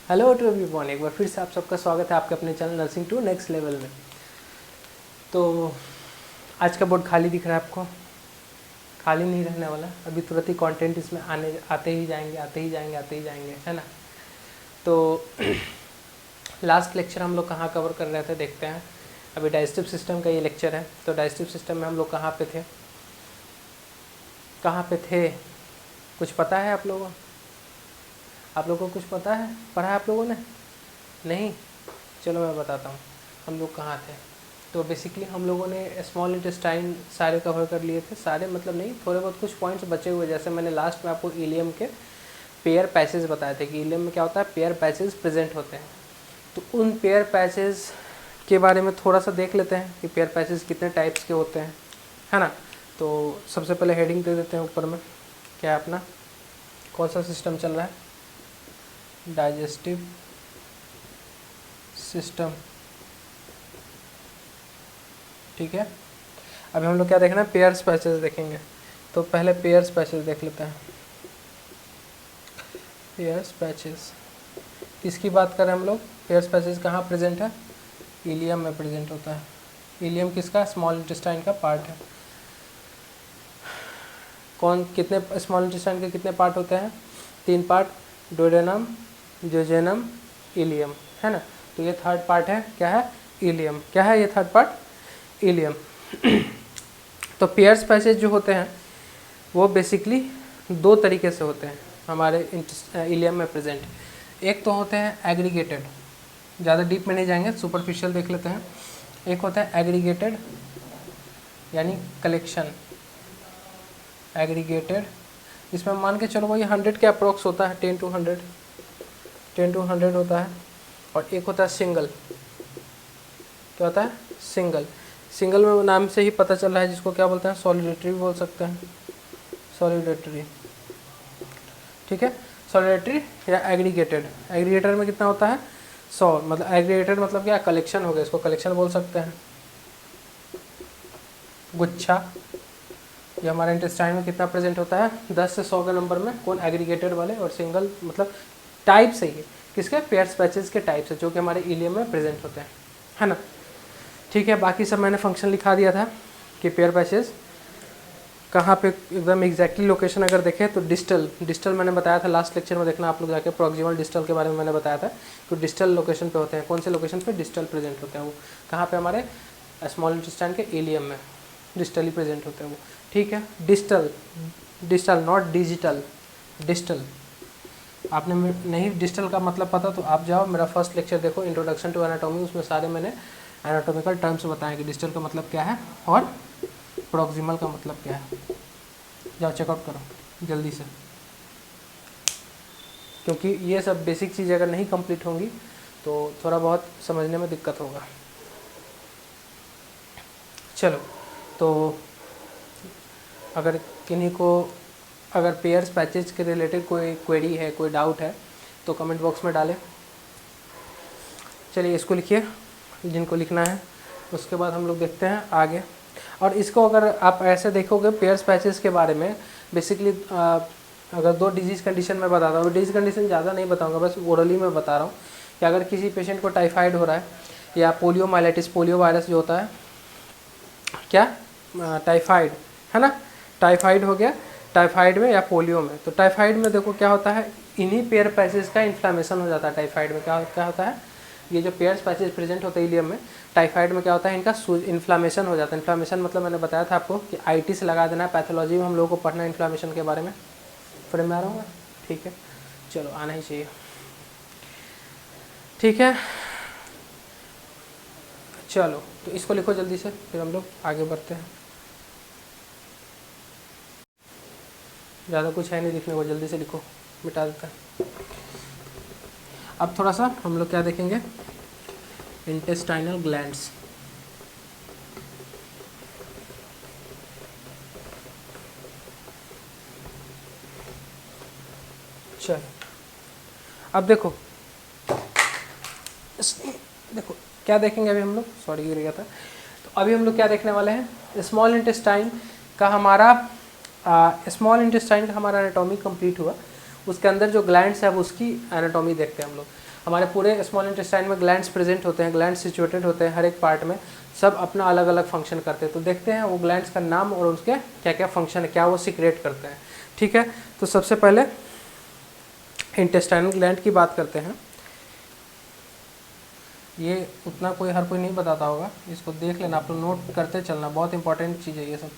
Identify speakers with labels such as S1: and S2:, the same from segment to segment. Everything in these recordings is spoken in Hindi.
S1: हेलो टू एवरीवन, एक बार फिर से आप सबका स्वागत है आपके अपने channel nursing to next level में। तो आज का बोर्ड खाली दिख रहा है आपको? खाली नहीं रहने वाला, अभी तुरंत ही कंटेंट इसमें आते ही जाएंगे, है ना। तो लास्ट लेक्चर हम लोग कहाँ कवर कर रहे थे देखते हैं। अभी डाइजेस्टिव सिस्टम का ये लेक्चर है। तो डाइजेस्टिव सिस्टम में हम लोग कहाँ पे थे कुछ पता है आप लोगों को कुछ पता है? पढ़ा है आप लोगों ने? नहीं? चलो मैं बताता हूँ हम लोग कहाँ थे। तो बेसिकली हम लोगों ने स्मॉल इंटेस्टाइन सारे कवर कर लिए थे, सारे मतलब नहीं, थोड़े बहुत कुछ पॉइंट्स बचे हुए। जैसे मैंने लास्ट में आपको इलियम के पेयर पैचेस बताए थे कि इलियम में क्या होता है, पेयर पैचेस प्रेजेंट होते हैं। तो उन पेयर पैचेस के बारे में थोड़ा सा देख लेते हैं कि पेयर पैचेस कितने टाइप्स के होते हैं, है ना। तो सबसे पहले हेडिंग दे देते हैं ऊपर में, क्या अपना कौन सा सिस्टम चल रहा है? डाइजेस्टिव सिस्टम, ठीक है। अभी हम लोग क्या देखना है, पेयर्स पैचेस देखेंगे। तो पहले पेयर्स पैचेस देख लेते हैं। पेयर्स पैचेस किसकी बात कर रहे हैं हम लोग? पेयर्स पैचेस कहाँ प्रेजेंट है? इलियम में प्रेजेंट होता है। इलियम किसका? स्मॉल इंटेस्टाइन का पार्ट है। कितने स्मॉल इंटेस्टाइन के कितने पार्ट होते हैं? 3 पार्ट, डोडेनम, जोजेनम, इलियम, है ना। तो ये थर्ड पार्ट है, क्या है? इलियम। क्या है ये थर्ड पार्ट? इलियम। तो पेयर्स पैचेज जो होते हैं वो बेसिकली 2 तरीके से होते हैं हमारे इलियम में प्रेजेंट। एक तो होते हैं एग्रीगेटेड, ज़्यादा डीप में नहीं जाएंगे, सुपरफिशियल देख लेते हैं। एक होता है एग्रीगेटेड यानी कलेक्शन। एग्रीगेटेड इसमें मान के चलो भाई 100 के अप्रोक्स होता है, 10 to 100 होता है। और एक होता है सिंगल। क्या होता है? सिंगल में नाम से ही पता चल रहा है, जिसको क्या बोलते हैं? सॉलिडेटरी बोल सकते हैं, सॉलिडेटरी, ठीक है। सॉलिडेटरी या एग्रीगेटेड। एग्रीगेटर में कितना होता है? 100, मतलब एग्रीगेटेड मतलब क्या? कलेक्शन हो गया, इसको कलेक्शन बोल सकते हैं। गुच्छा, ये हमारे इंटेस्टाइन में कितना प्रेजेंट होता है? 10 से 100 के नंबर में। कौन? एग्रीगेटेड वाले। और सिंगल मतलब टाइप से ही, किसके? पेयर्स पैचेस के टाइप से, जो कि हमारे इलियम में प्रेजेंट होते हैं, है ना। ठीक है, बाकी सब मैंने फंक्शन लिखा दिया था कि पेयर पैचेस कहाँ पे एकदम एग्जैक्टली लोकेशन अगर देखें तो डिस्टल मैंने बताया था लास्ट लेक्चर में, देखना आप लोग जाके। प्रॉक्सिमल डिस्टल के बारे में मैंने बताया था कि डिस्टल लोकेशन पे होते हैं। कौन से लोकेशन पे डिस्टल प्रेजेंट होते हैं? वो कहाँ पे? हमारे स्मॉल इंटेस्टाइन के इलियम में डिस्टली प्रेजेंट होते हैं वो, ठीक है। Distal not digital, distal. आपने नहीं डिस्टल का मतलब पता तो आप जाओ मेरा फर्स्ट लेक्चर देखो, इंट्रोडक्शन टू एनाटॉमी, उसमें सारे मैंने एनाटॉमिकल टर्म्स बताएं कि डिस्टल का मतलब क्या है और प्रॉक्सिमल का मतलब क्या है। जाओ चेकआउट करो जल्दी से, क्योंकि ये सब बेसिक चीज़ अगर नहीं कंप्लीट होंगी तो थोड़ा बहुत समझने में दिक्कत होगा। चलो, तो अगर किन्हीं को अगर पेयर्स पैचेज के रिलेटेड कोई क्वेरी है, कोई डाउट है, तो कमेंट बॉक्स में डालें। चलिए इसको लिखिए जिनको लिखना है, उसके बाद हम लोग देखते हैं आगे। और इसको अगर आप ऐसे देखोगे पेयर्स पैचेस के बारे में, बेसिकली अगर 2 डिजीज़ कंडीशन में बताता हूँ, डिजीज़ कंडीशन ज़्यादा नहीं बताऊँगा, बस ओरली में बता रहा हूँ कि अगर किसी पेशेंट को टाइफाइड हो रहा है या पोलियोमाइलाइटिस, पोलियो वायरस जो होता है, क्या टाइफाइड, है ना, टाइफाइड हो गया, टाइफाइड में या पोलियो में। तो टाइफाइड में देखो क्या होता है, इन्हीं पेयर पैचेस का इन्फ्लामेशन हो जाता है। टाइफाइड में क्या होता है, ये जो पेयर्स पैचेस प्रेजेंट होते हैं इलियम में, टाइफाइड में क्या होता है, इनका इन्फ्लामेशन हो जाता है। इन्फ्लामेशन मतलब मैंने बताया था आपको कि आईटी से लगा देना है, पैथोलॉजी में हम लोगों को पढ़ना है इन्फ्लामेशन के बारे में। फ्रेम में आ रहा हूँ, ठीक है, चलो आना ही चाहिए, ठीक है। चलो तो इसको लिखो जल्दी से, फिर हम लोग आगे बढ़ते हैं। ज़्यादा कुछ है नहीं लिखने को, जल्दी से लिखो, मिटा देता है। अब थोड़ा सा हम लोग क्या देखेंगे, इंटेस्टाइनल ग्लैंड्स। चलो अब देखो क्या देखेंगे अभी हम लोग, सॉरी गिर गया था। तो अभी हम लोग क्या देखने वाले हैं, स्मॉल इंटेस्टाइन का हमारा स्मॉल इंटेस्टाइन का हमारा एनाटॉमी कंप्लीट हुआ। उसके अंदर जो ग्लैंड्स है उसकी एनाटॉमी देखते हैं हम लोग। हमारे पूरे स्मॉल इंटेस्टाइन में ग्लैंड्स प्रेजेंट होते हैं, ग्लैंड्स सिचुएटेड होते हैं हर एक पार्ट में, सब अपना अलग अलग फंक्शन करते हैं। तो देखते हैं वो ग्लैंड्स का नाम और उसके क्या क्या फंक्शन है, क्या वो सिक्रेट करते हैं। ठीक है, तो सबसे पहले इंटेस्टाइनल ग्लैंड की बात करते हैं। ये उतना हर कोई नहीं बताता होगा, इसको देख लेना, आप लोग नोट करते चलना, बहुत इंपॉर्टेंट चीज़ है ये सब।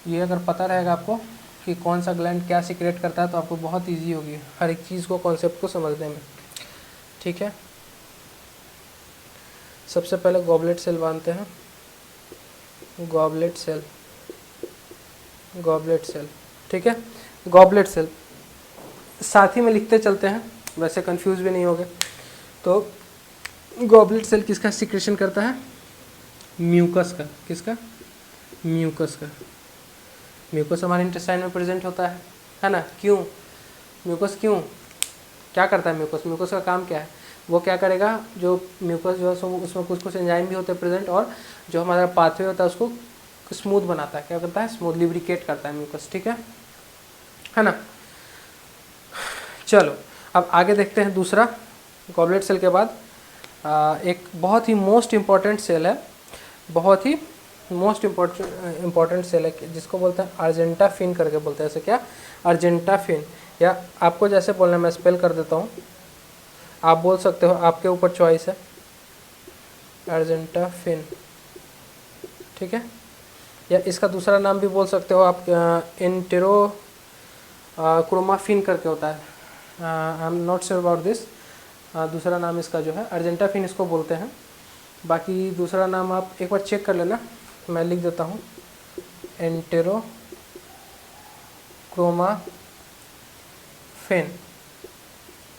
S1: ये अगर पता रहेगा आपको कि कौन सा ग्लैंड क्या सीक्रेट करता है तो आपको बहुत इजी होगी हर एक चीज़ को, कॉन्सेप्ट को समझने में। ठीक है, सबसे पहले गॉबलेट सेल बांधते हैं। गॉबलेट सेल, गॉबलेट सेल, ठीक है, गॉबलेट सेल साथ ही में लिखते चलते हैं, वैसे कंफ्यूज भी नहीं होगे। तो गॉबलेट सेल किसका सिक्रेशन करता है? म्यूकस का। किसका? म्यूकस का। म्यूकस हमारे इंटेस्टाइन में प्रेजेंट होता है ना। क्यों म्यूकस? क्यों, क्या करता है म्यूकस? म्यूकस का काम क्या है? वो क्या करेगा, जो म्यूकस जो है उसमें कुछ कुछ एंजाइम भी होते हैं प्रेजेंट, और जो हमारा पाथवे होता है उसको स्मूथ बनाता है। क्या करता है? स्मूथ लिब्रिकेट करता है म्यूकस। ठीक है ना। चलो अब आगे देखते हैं दूसरा। गॉबलेट सेल के बाद एक बहुत ही मोस्ट इम्पॉर्टेंट सेल है, बहुत ही मोस्ट इम्पॉर्टेंट सेल है, जिसको बोलते हैं अर्जेंटाफिन करके बोलते हैं। ऐसे क्या? अर्जेंटाफिन, या आपको जैसे बोलना मैं स्पेल कर देता हूँ, आप बोल सकते हो, आपके ऊपर चॉइस है। अर्जेंटाफिन, ठीक है, या इसका दूसरा नाम भी बोल सकते हो आप, एंटेरो क्रोमाफिन करके होता है। I am not sure about this. दूसरा नाम इसका जो है अर्जेंटाफिन इसको बोलते हैं। बाकी दूसरा नाम आप एक बार चेक कर लेना, मैं लिख देता हूँ, एंटेरो क्रोमाफिन,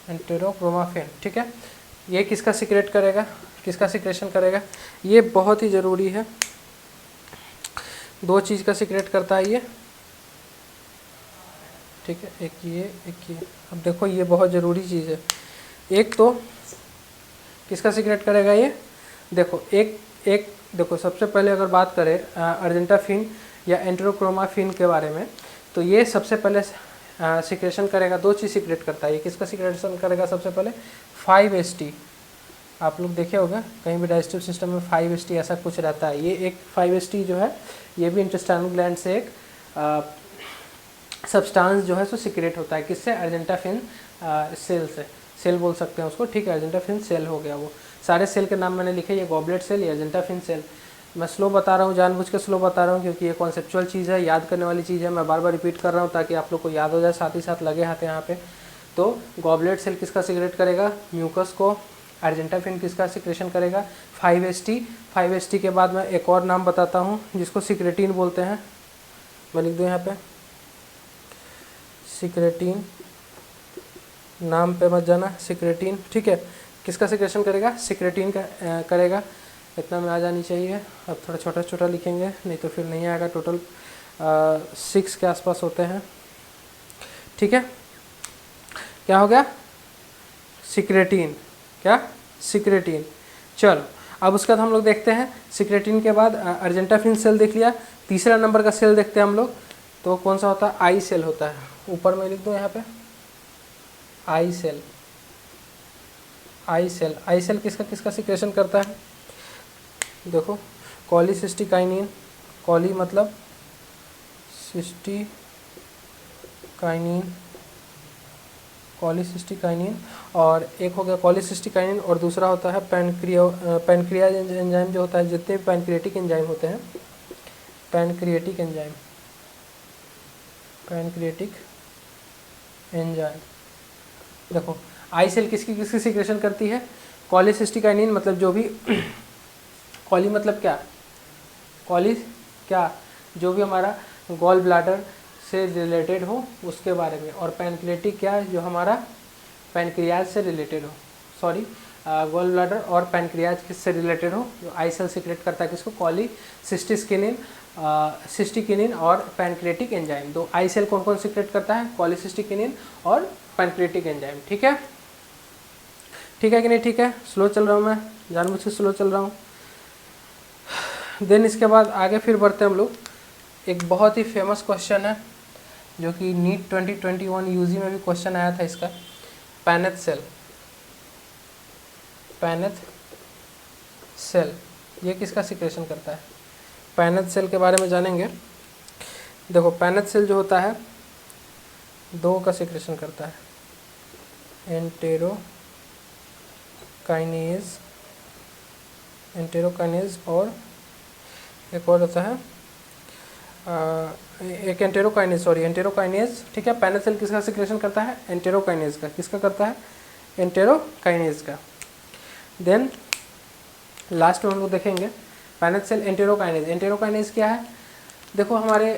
S1: एंटेरो क्रोमाफिन। ठीक है, ये किसका सीक्रेट करेगा, किसका सीक्रेशन करेगा? ये बहुत ही ज़रूरी है, दो चीज़ का सीक्रेट करता है ये। ठीक है, एक ये, एक ये। अब देखो ये बहुत ज़रूरी चीज़ है। एक तो किसका सीक्रेट करेगा ये? देखो एक देखो, सबसे पहले अगर बात करें अर्जेंटाफिन या एंटेरोक्रोमाफिन के बारे में, तो ये सबसे पहले सीक्रेशन करेगा, दो चीज़ सीक्रेट करता है ये। किसका सीक्रेशन करेगा? सबसे पहले 5-HT। आप लोग देखे होगा कहीं भी डाइजेस्टिव सिस्टम में 5-HT ऐसा कुछ रहता है। ये एक 5-HT जो है, ये भी इंटेस्टाइनल ग्लैंड से एक सब्सटेंस जो है सो सीक्रेट होता है। किससे? अर्जेंटाफिन सेल से, सेल बोल सकते हैं उसको। ठीक है, अर्जेंटाफिन सेल हो गया वो। सारे सेल के नाम मैंने लिखे, ये गॉबलेट सेल, ये अर्जेंटाफिन सेल। मैं स्लो बता रहा हूँ, जानबूझ के स्लो बता रहा हूँ, क्योंकि ये कॉन्सेप्चुअल चीज़ है, याद करने वाली चीज़ है। मैं बार बार रिपीट कर रहा हूँ ताकि आप लोग को याद हो जाए, साथ ही साथ लगे हाथ यहाँ पे। तो गॉबलेट सेल किसका सीक्रेट करेगा? म्यूकस को। अर्जेंटाफिन किसका सीक्रेशन करेगा? 5-HT। 5-HT के बाद मैं एक और नाम बताता हूँ जिसको सिक्रेटिन बोलते हैं। मैं लिख दूँ यहाँ पे, सिक्रेटिन, नाम पे मत जाना, सिक्रेटिन। ठीक है, किसका सिक्रेशन करेगा? सिक्रेटिन का करेगा। इतना में आ जानी चाहिए। अब थोड़ा छोटा छोटा लिखेंगे, नहीं तो फिर नहीं आएगा। टोटल 6 के आसपास होते हैं। ठीक है, क्या हो गया? सिक्रेटिन। क्या? सिक्रेटिन। चलो अब उसके बाद हम लोग देखते हैं, सिक्रेटिन के बाद अर्जेंटाफिन सेल देख लिया। तीसरा नंबर का सेल देखते हैं हम लोग, तो कौन सा होता है? आई सेल होता है। ऊपर में लिख दो यहाँ पे, आई सेल। आई सेल, आई सेल किसका सिक्रेशन करता है? देखो, कॉलीसिस्टिकाइनिन, कॉली मतलब सिस्टिकाइनिन, कॉलीसिस्टिकाइनिन, और एक हो गया कॉलीसिस्टिकाइनिन, और दूसरा होता है पैनक्रियाज एंजाइम जो होता है। जितने भी पैनक्रिएटिक एंजाइम होते हैं, पैनक्रिएटिक एंजाइम, पैनक्रिएटिक एंजाइम। देखो आई सेल किसकी सिक्रेशन करती है? कॉलीसिस्टिकाइनिन, मतलब जो भी कॉली मतलब क्या? कॉली क्या? जो भी हमारा गॉल ब्लैडर से रिलेटेड हो उसके बारे में। और पैनक्रिएटिक क्या? जो हमारा पैनक्रियाज से रिलेटेड हो। सॉरी, गॉल ब्लैडर और पैनक्रियाज किससे रिलेटेड हो? जो आई सेल सीक्रेट करता है किसको? कॉलीसिस्टिकिनिन, सिस्टिकिनिन और पैनक्रिएटिक एंजाइम। दो आई सेल कौन कौन सीक्रेट करता है? कॉलीसिस्टिकिनिन और पैनक्रिएटिक एंजाइम। ठीक है, ठीक है कि नहीं? ठीक है, स्लो चल रहा हूँ मैं, जानबूझ के स्लो चल रहा हूँ। देन इसके बाद आगे फिर बढ़ते हैं हम लोग। एक बहुत ही फेमस क्वेश्चन है जो कि नीट 2021 यूजी में भी क्वेश्चन आया था इसका, पैनेथ सेल। पैनेथ सेल, ये किसका सिक्रेशन करता है? पैनेथ सेल के बारे में जानेंगे। देखो पैनेथ सेल जो होता है दो का सिक्रेशन करता है, एंटेरोकाइनेज और एक और होता है एक एंटेरोकाइनेज, ठीक है। पैनेथ सेल किसका सिक्रेशन करता है? एंटेरोकाइनेज का। किसका करता है? एंटेरोकाइनेज का। देन लास्ट में हम लोग देखेंगे पैनेथ सेल एंटेरोकाइनेज क्या है? देखो हमारे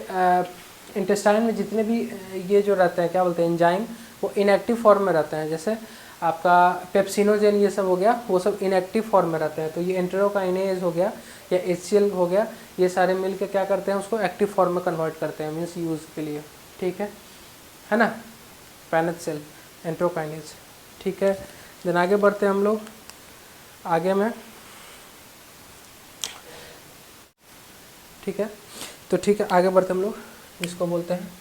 S1: इंटेस्टाइन में जितने भी ये जो रहते हैं क्या बोलते हैं एंजाइम, वो इनएक्टिव फॉर्म में रहते हैं। जैसे आपका पेप्सिनोजेन ये सब हो गया, वो सब इनएक्टिव फॉर्म में रहते हैं। तो ये एंटेरोकाइनेज हो गया या HCl हो गया, ये सारे मिल के क्या करते हैं उसको एक्टिव फॉर्म में कन्वर्ट करते हैं, मीन्स यूज़ के लिए, ठीक है ना। पैनेथ सेल एंटेरोकाइनेज, ठीक है। देन आगे बढ़ते हैं हम लोग आगे में, ठीक है। तो ठीक है आगे बढ़ते हम लोग, इसको बोलते हैं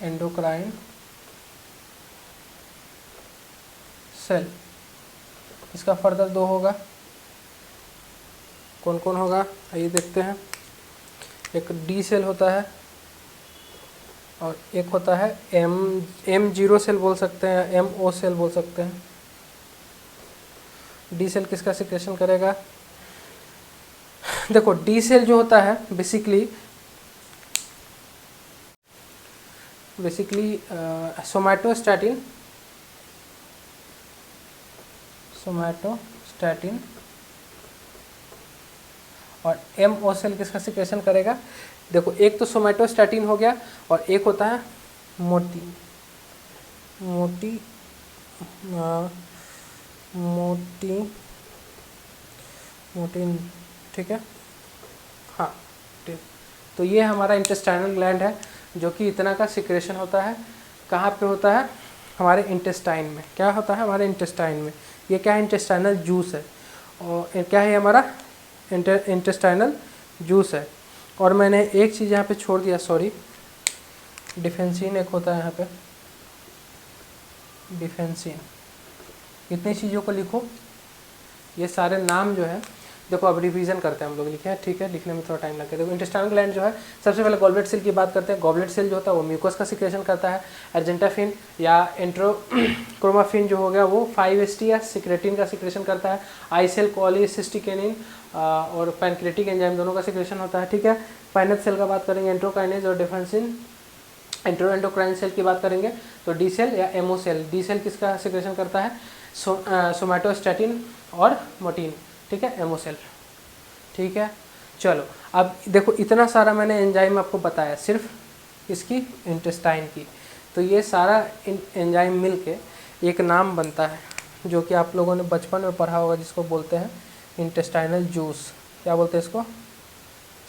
S1: एंडोक्राइन सेल। इसका फर्दर दो होगा, कौन कौन होगा आइए देखते हैं। एक डी सेल होता है और एक होता है M0 सेल बोल सकते हैं, MO सेल बोल सकते हैं। डी सेल किसका सिक्रेशन करेगा? देखो डी सेल जो होता है बेसिकली सोमैटोस्टैटिन और MO सेल किसका सिक्रेशन करेगा? देखो एक तो सोमैटोस्टैटिन हो गया और एक होता है मोटिन, ठीक है। हाँ ठीक। तो ये हमारा इंटेस्टाइनल ग्लैंड है जो कि इतना का सिक्रेशन होता है। कहाँ पे होता है? हमारे इंटेस्टाइन में। क्या होता है? हमारे इंटेस्टाइन में। ये क्या है? इंटेस्टाइनल जूस है। और क्या है हमारा? इंटेस्टाइनल जूस है। और मैंने एक चीज़ यहाँ पे छोड़ दिया, सॉरी, डिफेंसिन एक होता है यहाँ पे, डिफेंसिन। इतनी चीज़ों को लिखो, ये सारे नाम जो है देखो अब रिवीजन करते हैं हम लोग, लिखे हैं, ठीक है। लिखने में थोड़ा टाइम लगता है। देखो इंटेस्टाइनल ग्लैंड जो है, सबसे पहले गॉलब्लैडर सेल की बात करते हैं। गॉलब्लैडर सेल जो होता है वो म्यूकस का सिक्रेशन करता है। अर्जेंटाफिन या एंट्रोक्रोमाफिन जो हो गया वो 5-HT या सिक्रेटिन का सिक्रेशन करता है। आई सेल कोलिसिस्टिकेनिन और पैनक्रेटिक एंजाइम दोनों का सिक्रेशन होता है, ठीक है। पैनेथ सेल का बात करेंगे, एंट्रोकाइनेज और डिफेंसिन। एंडोक्राइन सेल की बात करेंगे तो डी सेल या MO सेल। डी सेल किसका सिक्रेशन करता है? सोमैटोस्टैटिन और मोटिन, ठीक है। MO सेल, ठीक है। चलो अब देखो इतना सारा मैंने एंजाइम आपको बताया सिर्फ इसकी इंटेस्टाइन की। तो ये सारा एंजाइम मिल के एक नाम बनता है जो कि आप लोगों ने बचपन में पढ़ा होगा, जिसको बोलते हैं इंटेस्टाइनल जूस। क्या बोलते हैं इसको?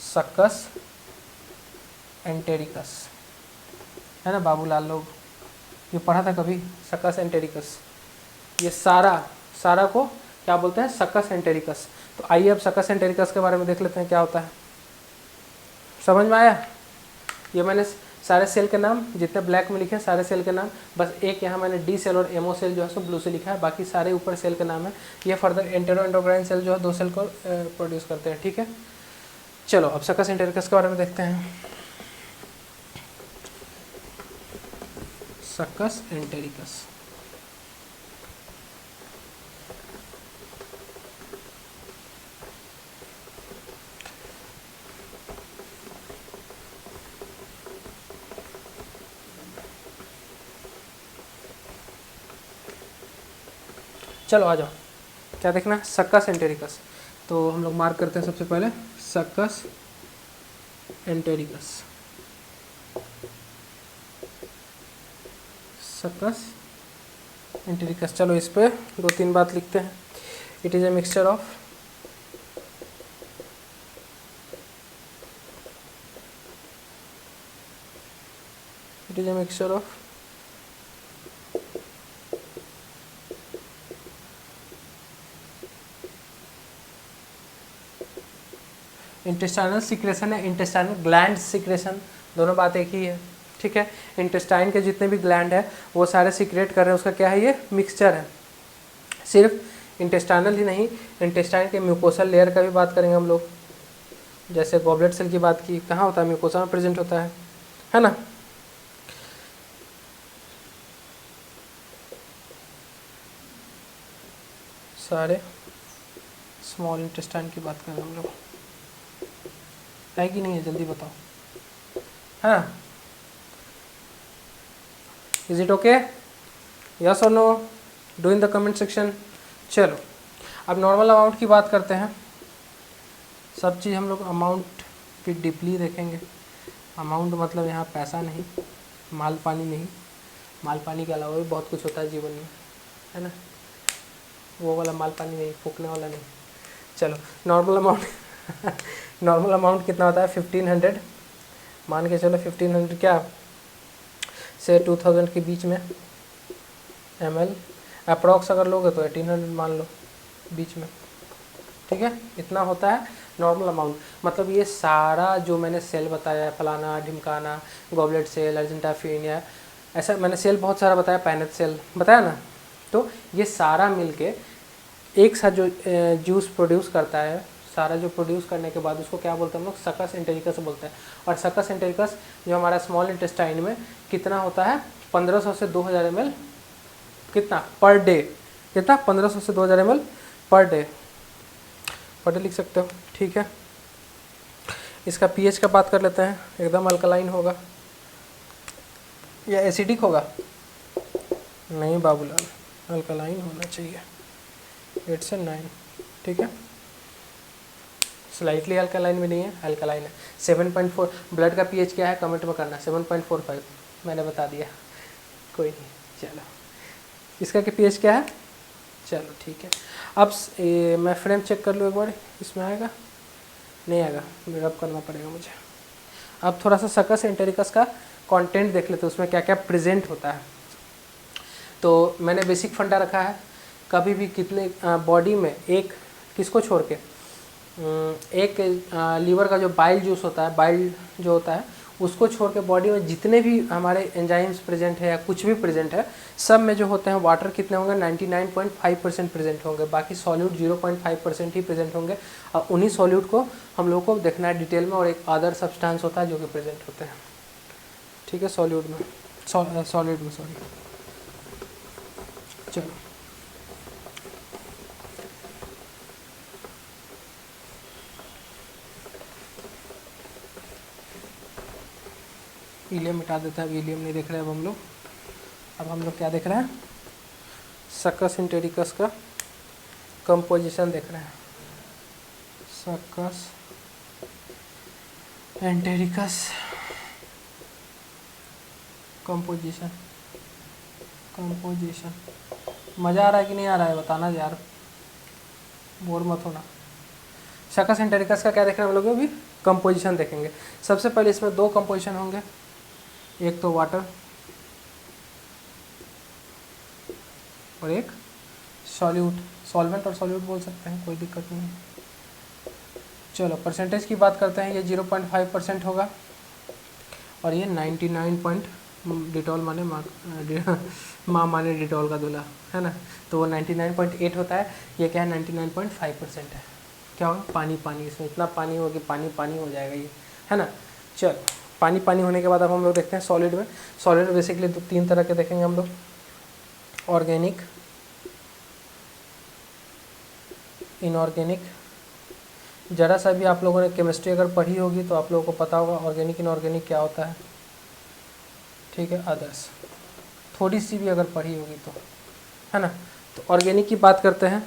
S1: सक्कस एंटेरिकस, है ना। बाबूलाल लोग ये पढ़ा था कभी, सक्कस एंटेरिकस। ये सारा को क्या बोलते हैं? Succus entericus. तो आइए अब सक्कस एंटेरिकस के बारे में देख लेते हैं क्या होता है। समझ में आया? ये मैंने सारे सेल के नाम जितने ब्लैक में लिखे हैं, सारे सेल के नाम, बस एक यहाँ मैंने डी सेल और MO सेल जो है सो ब्लू से लिखा है, बाकी सारे ऊपर सेल के नाम है। ये फर्दर एंडोक्राइन सेल जो है 2 सेल को प्रोड्यूस करते हैं, ठीक है। चलो अब सक्कस एंटेरिकस के बारे में देखते हैं। सक्कस एंटेरिकस, चलो आ जाओ। क्या देखना है? Succus entericus. तो हम लोग मार्क करते हैं सबसे पहले सक्कस एंटेरिकस। सक्कस एंटेरिकस, चलो इस पे 2-3 बात लिखते हैं। It is a mixture of intestinal secretion है, इंटेस्टाइनल ग्लैंड सिक्रेशन, दोनों बात एक ही है। ठीक है। इंटेस्टाइन के जितने भी ग्लैंड है वो सारे सीक्रेट कर रहे हैं, उसका क्या है, ये मिक्सचर है। सिर्फ इंटेस्टाइनल ही नहीं, इंटेस्टाइन के म्यूकोसल लेयर का भी बात करेंगे हम लोग। जैसे गॉबलेट सेल की बात की, कहाँ होता है, म्यूकोसा में प्रेजेंट होता है ना। सारे स्मॉल इंटेस्टाइन की बात करें हम लोग, है कि नहीं है, जल्दी बताओ, है ना। इज इट ओके, यस और no, do in the comment section. चलो अब नॉर्मल अमाउंट की बात करते हैं। सब चीज़ हम लोग अमाउंट की डीपली देखेंगे। अमाउंट मतलब यहाँ पैसा नहीं, माल पानी नहीं, माल पानी के अलावा भी बहुत कुछ होता है जीवन में, है ना। वो वाला माल पानी नहीं, फूकने वाला नहीं। चलो नॉर्मल अमाउंट नॉर्मल अमाउंट कितना होता है, 1500 मान के चलो। 1500 क्या से 2000 के बीच में ml अप्रॉक्स अगर लोगे तो 1800 मान लो बीच में, ठीक है। इतना होता है नॉर्मल अमाउंट। मतलब ये सारा जो मैंने सेल बताया है, फलाना ढिमकाना, गॉबलेट सेल, अर्जेंटाफिनिया, ऐसा मैंने सेल बहुत सारा बताया, पैनेट सेल बताया ना। तो ये सारा मिलके एक साथ जो जूस प्रोड्यूस करता है, सारा जो प्रोड्यूस करने के बाद उसको क्या बोलते हैं हम लोग, सकस एंटेरिकस बोलते हैं। और सकस एंटेरिकस जो हमारा स्मॉल इंटेस्टाइन में कितना होता है, 1500 से 2000 ml कितना पर डे, कितना 1500 से 2000 ml पर डे लिख सकते हो, ठीक है। इसका पीएच का बात कर लेते हैं। एकदम अल्कलाइन होगा या एसिडिक होगा, नहीं बाबूलाल, अल्कलाइन होना चाहिए, 8 से 9, ठीक है। स्लाइटली अल्कलाइन भी नहीं है, अल्कलाइन है। 7.4 ब्लड का पीएच क्या है कमेंट में करना, 7.45 मैंने बता दिया, कोई नहीं। चलो इसका क्या पीएच क्या है, चलो ठीक है। अब मैं फ्रेम चेक कर लूँ एक बार, इसमें आएगा नहीं आएगा, रब करना पड़ेगा मुझे। अब थोड़ा सा सकस एंटेरिकस का कंटेंट देख लेते हैं, उसमें क्या क्या प्रेजेंट होता है। तो मैंने बेसिक फंडा रखा है, कभी भी कितने बॉडी में एक किसको छोड़ के, एक लीवर का जो बाइल जूस होता है, बाइल जो होता है उसको छोड़ के बॉडी में जितने भी हमारे एंजाइम्स प्रेजेंट है या कुछ भी प्रेजेंट है, सब में जो होते हैं वाटर कितने होंगे, 99.5% प्रेजेंट होंगे। बाकी सॉल्यूट 0.5% ही प्रेजेंट होंगे। और उन्हीं सॉल्यूट को हम लोग को देखना है डिटेल में। और एक अदर सब्सटेंस होता है जो कि प्रेजेंट होते हैं, ठीक है, सॉल्यूट में, सॉलिड में, सॉरी। चलो इलियम मिटा देते हैं, अब इलियम नहीं देख रहे अब हम लोग। अब हम लोग क्या देख रहे हैं, सकस एंटेरिकस का कंपोजिशन देख रहे हैं। सकस एंटेरिकस कंपोजिशन, मज़ा आ रहा है कि नहीं आ रहा है बताना यार, बोर मत होना। सकस एंटेरिकस का क्या देख रहे हैं हम लोग, अभी कंपोजिशन देखेंगे। सबसे पहले इसमें 2 कंपोजिशन होंगे, एक तो वाटर और एक सॉल्यूट, सॉल्वेंट और सॉल्यूट बोल सकते हैं, कोई दिक्कत नहीं है। चलो परसेंटेज की बात करते हैं, ये 0.5% होगा और ये 99 डिटॉल माने माँ माने डिटॉल का दूल्हा, है ना। तो वो 99.8 होता है, ये क्या है 99.5% है। क्या होगा, पानी पानी, इसमें इतना पानी होगा कि पानी पानी हो जाएगा ये, है ना। चलो पानी पानी होने के बाद अब हम लोग देखते हैं सॉलिड में। सॉलिड बेसिकली 3 तरह के देखेंगे हम लोग, ऑर्गेनिक, इनऑर्गेनिक। ज़रा सा भी आप लोगों ने केमिस्ट्री अगर पढ़ी होगी तो आप लोगों को पता होगा ऑर्गेनिक इनऑर्गेनिक क्या होता है, ठीक है। अदर्स थोड़ी सी भी अगर पढ़ी होगी तो, है ना। तो ऑर्गेनिक की बात करते हैं,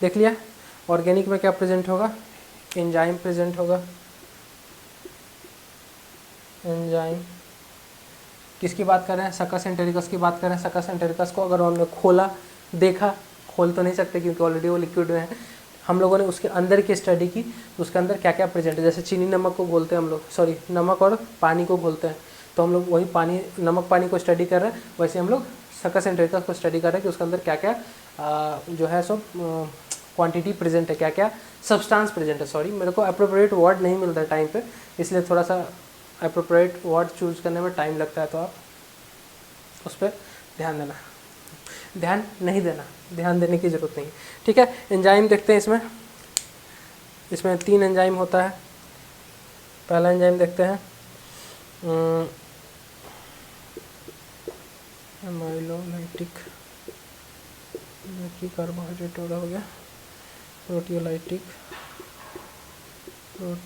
S1: देख लिया। ऑर्गेनिक में क्या प्रेजेंट होगा, एंजाइम प्रेजेंट होगा। एंजाइम किसकी बात कर रहे हैं, सकस एंटेरिकस की बात कर रहे हैं। सकस एंटेरिकस को अगर हमने खोला, देखा, खोल तो नहीं सकते क्योंकि ऑलरेडी वो लिक्विड में है। हम लोगों ने उसके अंदर की स्टडी की, तो उसके अंदर क्या क्या प्रेजेंट है। जैसे चीनी नमक को घोलते हैं हम लोग, सॉरी नमक और पानी को घोलते हैं, तो हम लोग वही पानी नमक पानी को स्टडी कर रहे हैं। वैसे हम लोग सकस एंटेरिकस को स्टडी कर रहे हैं कि उसके अंदर क्या क्या जो है सो क्वांटिटी प्रेजेंट है, क्या क्या सब्सटेंस प्रेजेंट है। सॉरी मेरे को अप्रोप्रिएट वर्ड नहीं मिलता टाइम पे, इसलिए थोड़ा सा अप्रोप्रिएट वर्ड चूज़ करने में टाइम लगता है, तो आप उस पर ध्यान देना, ध्यान नहीं देना, ध्यान देने की ज़रूरत नहीं है। ठीक है, एंजाइम देखते हैं इसमें। इसमें 3 एंजाइम होता है। पहला एंजाइम देखते हैं एमाइलोलाइटिक, जो कि कार्बोहाइड्रेट वाला हो गया, प्रोटियोलाइटिक, और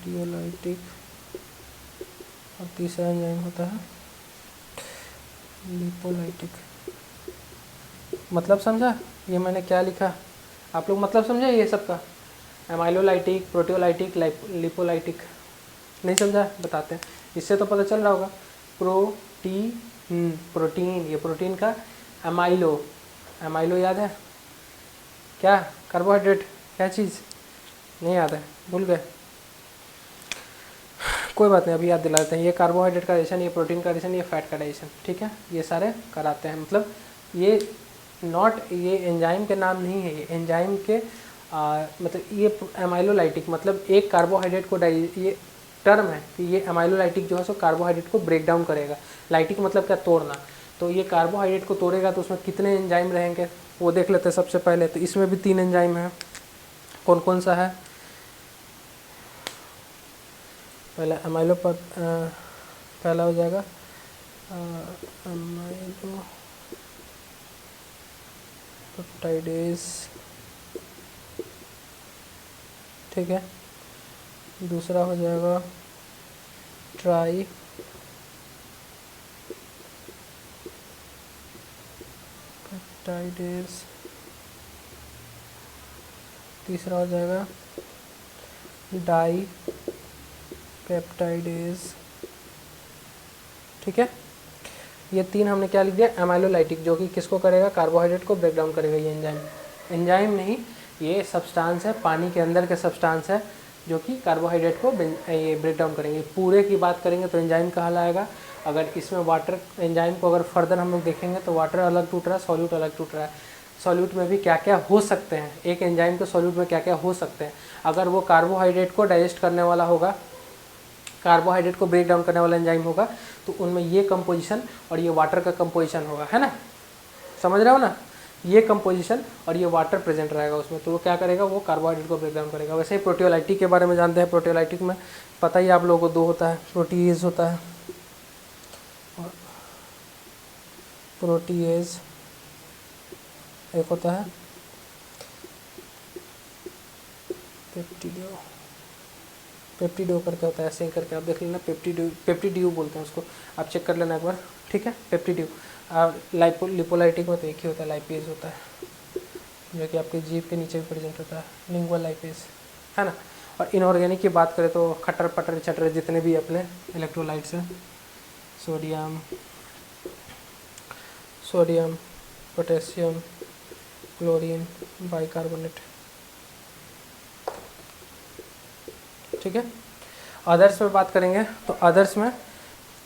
S1: तीसरा एंजाइम होता है लिपोलाइटिक। मतलब समझा ये मैंने क्या लिखा? आप लोग मतलब समझे ये सब का? एमाइलोलाइटिक, प्रोटियोलाइटिक, लिपोलाइटिक। नहीं समझा? बताते हैं, इससे तो पता चल रहा होगा। प्रोटीन, ये प्रोटीन का एमाइलो याद है क्या? कार्बोहाइड्रेट, क्या चीज़ नहीं याद है, भूल गए? कोई बात नहीं, अभी याद दिला देते हैं। ये कार्बोहाइड्रेट का एडिशन, ये प्रोटीन का एडिशन, ये फैट का एडिशन। ठीक है, ये सारे कराते हैं। मतलब ये ये एंजाइम के नाम नहीं है, ये एंजाइम के मतलब ये एमाइलोलाइटिक मतलब एक कार्बोहाइड्रेट को ये टर्म है कि ये एमाइलोलाइटिक जो है सो कार्बोहाइड्रेट को ब्रेक डाउन करेगा। लाइटिक मतलब क्या? तोड़ना। तो ये कार्बोहाइड्रेट को तोड़ेगा तो उसमें कितने एंजाइम रहेंगे वो देख लेते हैं सबसे पहले। तो इसमें भी 3 एंजाइम है। कौन कौन सा है? पहला पहला हो जाएगा अमाइलो पेप्टाइडेज। ठीक है, दूसरा हो जाएगा ट्राई पेप्टाइडेज। तीसरा हो जाएगा डाई पेप्टाइडेज। ठीक है, ये 3 हमने क्या लिख दिया? एमाइलोलाइटिक, जो कि किसको करेगा? कार्बोहाइड्रेट को ब्रेक डाउन करेगा। ये एंजाइम नहीं, ये सब्सटेंस है, पानी के अंदर के सब्सटेंस है जो कि कार्बोहाइड्रेट को ये ब्रेक डाउन करेंगे। पूरे की बात करेंगे तो एंजाइम कहलाएगा। अगर इसमें वाटर एंजाइम को अगर फर्दर हम लोग देखेंगे तो वाटर अलग टूट रहा है, सॉल्यूट अलग टूट रहा है। सॉल्यूट में भी क्या क्या हो सकते हैं, एक एंजाइम के सॉल्यूट में क्या क्या हो सकते हैं। अगर वो कार्बोहाइड्रेट को डाइजेस्ट करने वाला होगा, कार्बोहाइड्रेट को ब्रेक डाउन करने वाला एंजाइम होगा, तो उनमें ये कंपोजिशन और ये वाटर का कंपोजिशन होगा, है ना? समझ रहे हो ना? ये कंपोजिशन और ये वाटर प्रेजेंट रहेगा उसमें, तो वो क्या करेगा? वो कार्बोहाइड्रेट को ब्रेक डाउन करेगा। वैसे ही प्रोटियोलाइटिक के बारे में जानते हैं। प्रोटियोलाइटिक में पता ही आप लोगों को 2 होता है, प्रोटीएज होता है और प्रोटीएज एक होता है पेप्टिडो करके होता है, ऐसे ही करके आप देख लेना। पेप्टिड्यू बोलते हैं उसको, आप चेक कर लेना एक बार। ठीक है, पेप्टिड्यू। और लिपोलाइटिक में तो एक ही होता है, लाइपेज होता है, जो कि आपके जीभ के नीचे भी प्रेजेंट होता है, लिंगुअल लाइपेज, है ना? और इनऑर्गेनिक की बात करें तो खटर पटर चटर जितने भी अपने इलेक्ट्रोलाइट्स हैं, सोडियम, पोटेशियम, क्लोरीन, बाइकार्बोनेट। ठीक है, अदर्स में बात करेंगे तो अदर्स में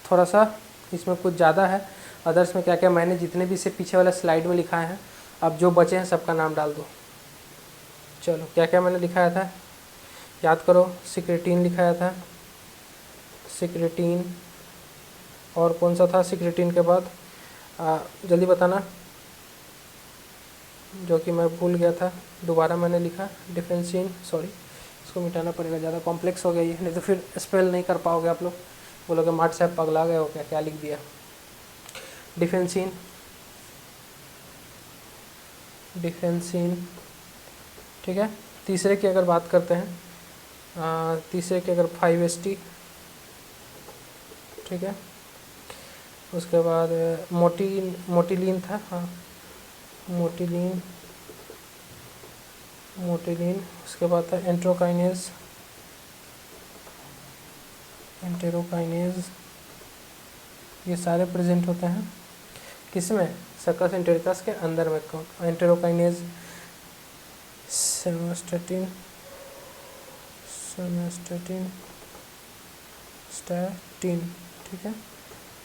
S1: थोड़ा सा इसमें कुछ ज़्यादा है। अदर्स में क्या क्या मैंने जितने भी इससे पीछे वाले स्लाइड में लिखाए हैं, अब जो बचे हैं सबका नाम डाल दो। चलो, क्या क्या मैंने लिखाया था याद करो। सिक्रेटीन लिखाया था, सिक्रेटीन, और कौन सा था सिक्रेटीन के बाद? जल्दी बताना, जो कि मैं भूल गया था, दोबारा मैंने लिखा। डिफेंसिन, सॉरी इसको मिटाना पड़ेगा, ज़्यादा कॉम्प्लेक्स हो गया ये, नहीं तो फिर स्पेल नहीं कर पाओगे आप लोग, बोलोगे मार्ट साहब पगला गए हो क्या, क्या लिख दिया। डिफेंसिन, ठीक है। तीसरे की अगर बात करते हैं, तीसरे की अगर 5-HT, ठीक है। उसके बाद मोटिलिन था, हाँ मोटिलिन। उसके बाद था एंटेरोकाइनेज, ये सारे प्रेजेंट होते हैं किसमें? सर्कस एंटेरिकस के अंदर में। एंटेरोकाइनेज, सेमेस्टेटिन, ठीक है।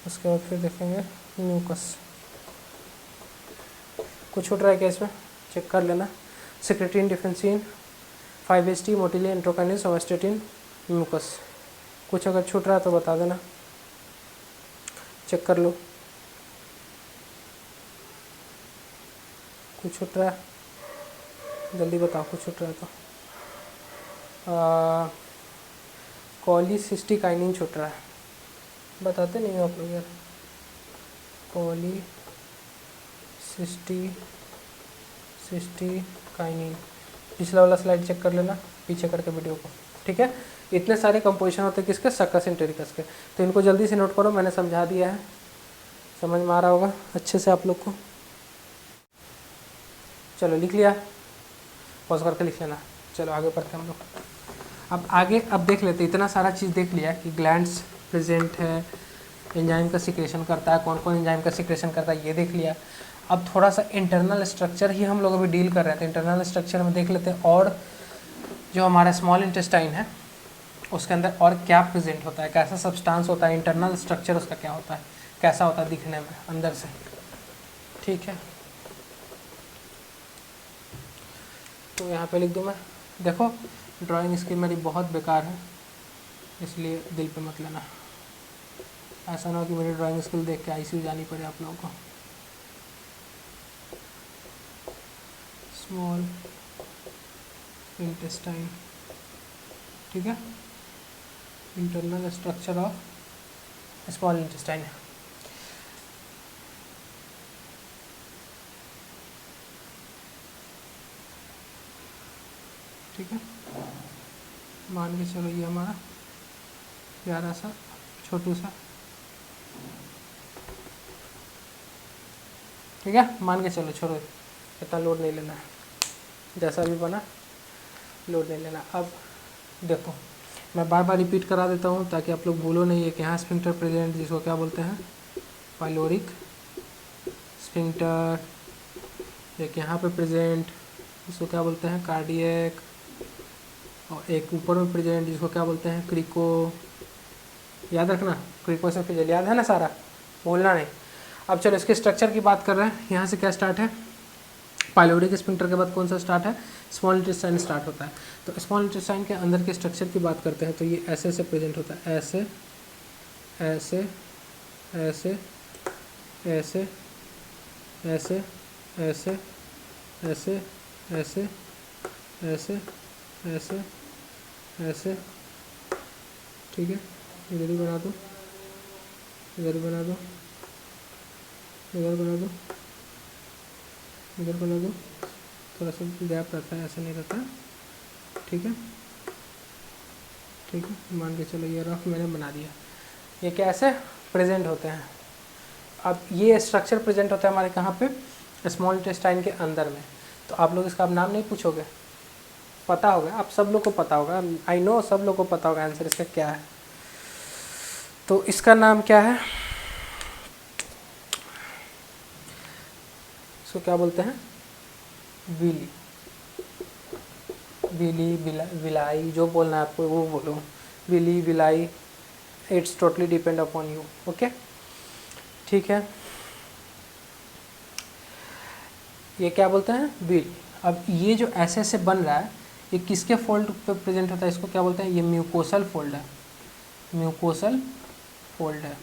S1: उसके बाद फिर देखेंगे म्यूकस। कुछ छूट रहा है क्या इसमें? चेक कर लेना। Secretin, defensin, 5-HT, motilin, enterokinase, somatostatin, mucus. कुछ अगर छूट रहा है तो बता देना। चेक कर लो, कुछ छूट रहा है? जल्दी बताओ कुछ छूट रहा है तो। कॉलीसिस्टिकाइनिन छूट रहा है, बताते नहीं हो आप लोग यार। कॉलीसिस्टिकाइनिन, पिछला वाला स्लाइड चेक कर लेना पीछे करके वीडियो को, ठीक है। इतने सारे कंपोजिशन होते हैं किसके, सक्कस एंटेरिकस के। तो इनको जल्दी से नोट करो, मैंने समझा दिया है, समझ में आ रहा होगा अच्छे से आप लोग को। चलो लिख लिया, पॉज करके लिख लेना। चलो आगे बढ़ते हैं हम लोग। अब देख लेते, इतना सारा चीज़ देख लिया कि ग्लैंड्स प्रेजेंट है, एंजाइम का सिक्रेशन करता है, कौन कौन एंजाइम का सिक्रेशन करता है ये देख लिया। अब थोड़ा सा इंटरनल स्ट्रक्चर ही हम लोग अभी डील कर रहे थे, इंटरनल स्ट्रक्चर में देख लेते हैं और जो हमारा स्मॉल इंटेस्टाइन है उसके अंदर और क्या प्रेजेंट होता है, कैसा सब्सटेंस होता है, इंटरनल स्ट्रक्चर उसका क्या होता है, कैसा होता है दिखने में अंदर से, ठीक है। तो यहाँ पे लिख दूँ मैं, देखो ड्राइंग स्किल मेरी बहुत बेकार है इसलिए दिल पे मत लेना, ऐसा ना हो कि मेरी ड्राइंग स्किल देख के आईसीयू जानी पड़े आप लोगों को। स्मॉल इंटेस्टाइन, ठीक है, internal structure of small intestine. ठीक है, मान के चलो ये हमारा प्यारा सा छोटू सा, ठीक है, मान के चलो, छोड़ो इतना लोड नहीं लेना है, जैसा भी बना लोड नहीं लेना। अब देखो मैं बार बार रिपीट करा देता हूँ ताकि आप लोग भूलो नहीं है कि यहाँ स्फिंक्टर प्रेजेंट, जिसको क्या बोलते हैं पाइलोरिक स्फिंक्टर, एक यहाँ पे प्रेजेंट जिसको क्या बोलते हैं कार्डियक, और एक ऊपर में प्रेजेंट जिसको क्या बोलते हैं क्रिको, याद रखना क्रिको से फिजल, याद है ना सारा, भूलना नहीं। अब चलो इसके स्ट्रक्चर की बात कर रहे हैं, यहाँ से क्या स्टार्ट है, पाइलोरिक स्फिंक्टर के बाद कौन सा स्टार्ट है, स्मॉल इंटेस्टाइन स्टार्ट होता है। तो स्मॉल इंटेस्टाइन के अंदर के स्ट्रक्चर की बात करते हैं तो ये ऐसे ऐसे प्रेजेंट होता है, ऐसे ऐसे ऐसे ऐसे ऐसे ऐसे ऐसे ऐसे ऐसे ऐसे ऐसे, ठीक है, इधर ही बना दो, इधर बना दो, इधर बना दो, इधर बना दो, थोड़ा सा गैप रहता है, ऐसा नहीं रहता, ठीक है, ठीक है, मान के चलो ये रफ मैंने बना दिया। ये कैसे प्रेजेंट होते हैं, अब ये स्ट्रक्चर प्रेजेंट होता है हमारे कहाँ पे, स्मॉल इंटेस्टाइन के अंदर में। तो आप लोग इसका अब नाम नहीं पूछोगे, पता होगा, आप सब लोग को पता होगा, आई नो सब लोग को पता होगा आंसर इसका क्या है। तो इसका नाम क्या है, इसको क्या बोलते हैं, विली, विली विलाई, जो बोलना है आपको वो बोलो, willy nilly, it's totally depend upon you, okay, ठीक है। ये क्या बोलते हैं विली। अब ये जो ऐसे ऐसे बन रहा है ये किसके फोल्ड पे प्रेजेंट होता है, इसको क्या बोलते हैं, ये म्यूकोसल फोल्ड है, म्यूकोसल फोल्ड है,